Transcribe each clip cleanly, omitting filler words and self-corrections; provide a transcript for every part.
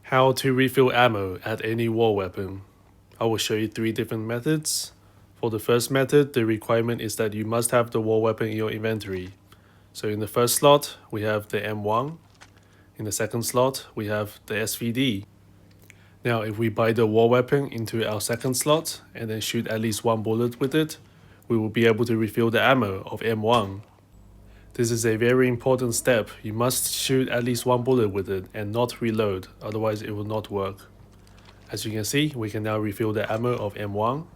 How to refill ammo at any war weapon. I will show you 3 different methods. For the first method, the requirement is that you must have the war weapon in your inventory. So in the first slot, we have the M1. In the second slot, we have the SVD. Now if we buy the war weapon into our second slot and then shoot at least 1 bullet with it, we will be able to refill the ammo of M1. This is a very important step. You must shoot at least 1 bullet with it and not reload, otherwise it will not work. As you can see, we can now refill the ammo of M1.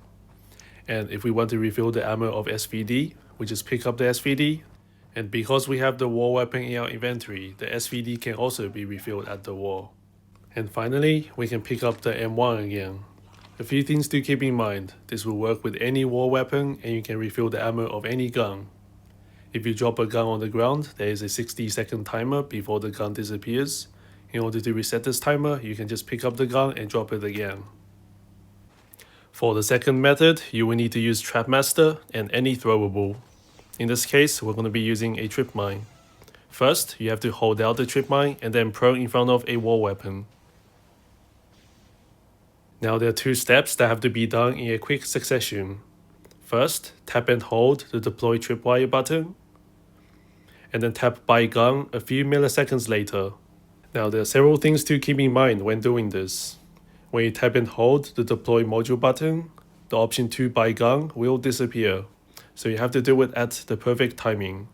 And if we want to refill the ammo of SVD, we just pick up the SVD. And because we have the war weapon in our inventory, the SVD can also be refilled at the war. And finally, we can pick up the M1 again. A few things to keep in mind. This will work with any war weapon and you can refill the ammo of any gun. If you drop a gun on the ground, there is a 60-second timer before the gun disappears. In order to reset this timer, you can just pick up the gun and drop it again. For the second method, you will need to use Trapmaster and any throwable. In this case, we're going to be using a trip mine. First, you have to hold out the trip mine and then prone in front of a war weapon. Now there are 2 steps that have to be done in a quick succession. First, tap and hold the deploy tripwire button, and then tap buy gun a few milliseconds later. Now there are several things to keep in mind when doing this. When you tap and hold the deploy module button, the option to buy gun will disappear, so you have to do it at the perfect timing.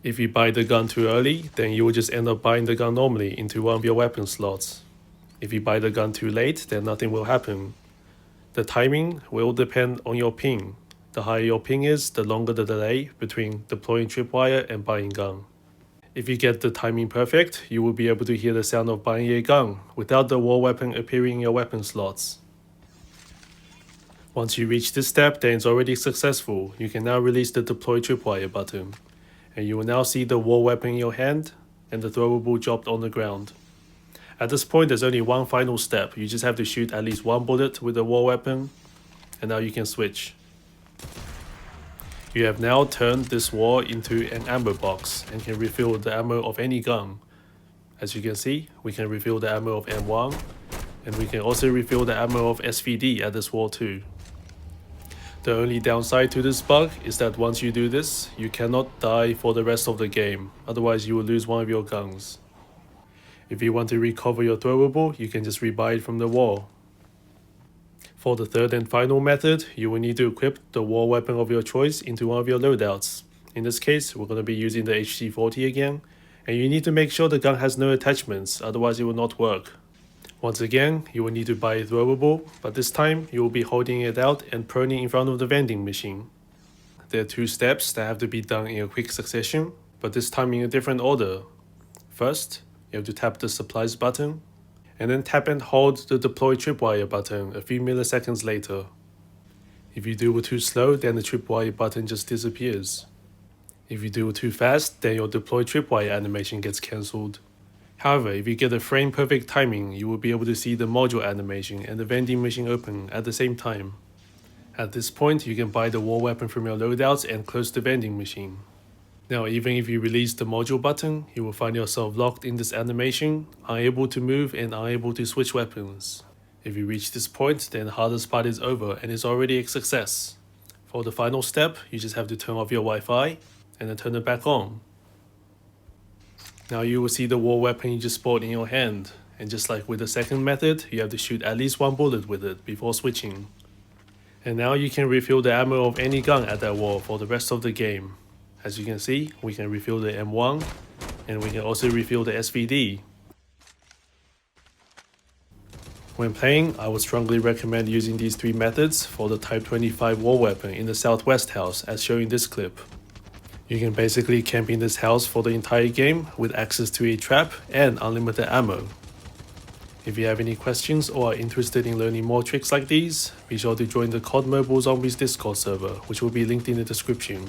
If you buy the gun too early, then you will just end up buying the gun normally into one of your weapon slots. If you buy the gun too late, then nothing will happen. The timing will depend on your ping. The higher your ping is, the longer the delay between deploying tripwire and buying gun. If you get the timing perfect, you will be able to hear the sound of buying a gun without the war weapon appearing in your weapon slots. Once you reach this step, then it's already successful. You can now release the deploy tripwire button, and you will now see the war weapon in your hand and the throwable dropped on the ground. At this point, there's only one final step. You just have to shoot at least 1 bullet with the war weapon, and now you can switch. You have now turned this war into an ammo box and can refill the ammo of any gun. As you can see, we can refill the ammo of M1, and we can also refill the ammo of SVD at this war too. The only downside to this bug is that once you do this, you cannot die for the rest of the game, otherwise you will lose one of your guns. If you want to recover your throwable, you can just rebuy it from the war. For the third and final method, you will need to equip the war weapon of your choice into one of your loadouts. In this case, we're going to be using the HC40 again, and you need to make sure the gun has no attachments, otherwise it will not work. Once again, you will need to buy a throwable, but this time you will be holding it out and proning in front of the vending machine. There are 2 steps that have to be done in a quick succession, but this time in a different order. First, you have to tap the supplies button, and then tap and hold the deploy tripwire button a few milliseconds later. If you do it too slow, then the tripwire button just disappears. If you do it too fast, then your deploy tripwire animation gets cancelled. However, if you get a frame perfect timing, you will be able to see the module animation and the vending machine open at the same time. At this point, you can buy the war weapon from your loadouts and close the vending machine. Now, even if you release the module button, you will find yourself locked in this animation, unable to move and unable to switch weapons. If you reach this point, then the hardest part is over and it's already a success. For the final step, you just have to turn off your Wi-Fi and then turn it back on. Now you will see the war weapon you just bought in your hand, and just like with the second method, you have to shoot at least 1 bullet with it before switching. And now you can refill the ammo of any gun at that war for the rest of the game. As you can see, we can refill the M1, and we can also refill the SVD. When playing, I would strongly recommend using these 3 methods for the Type 25 war weapon in the Southwest house as shown in this clip. You can basically camp in this house for the entire game with access to a trap and unlimited ammo. If you have any questions or are interested in learning more tricks like these, be sure to join the COD Mobile Zombies Discord server, which will be linked in the description.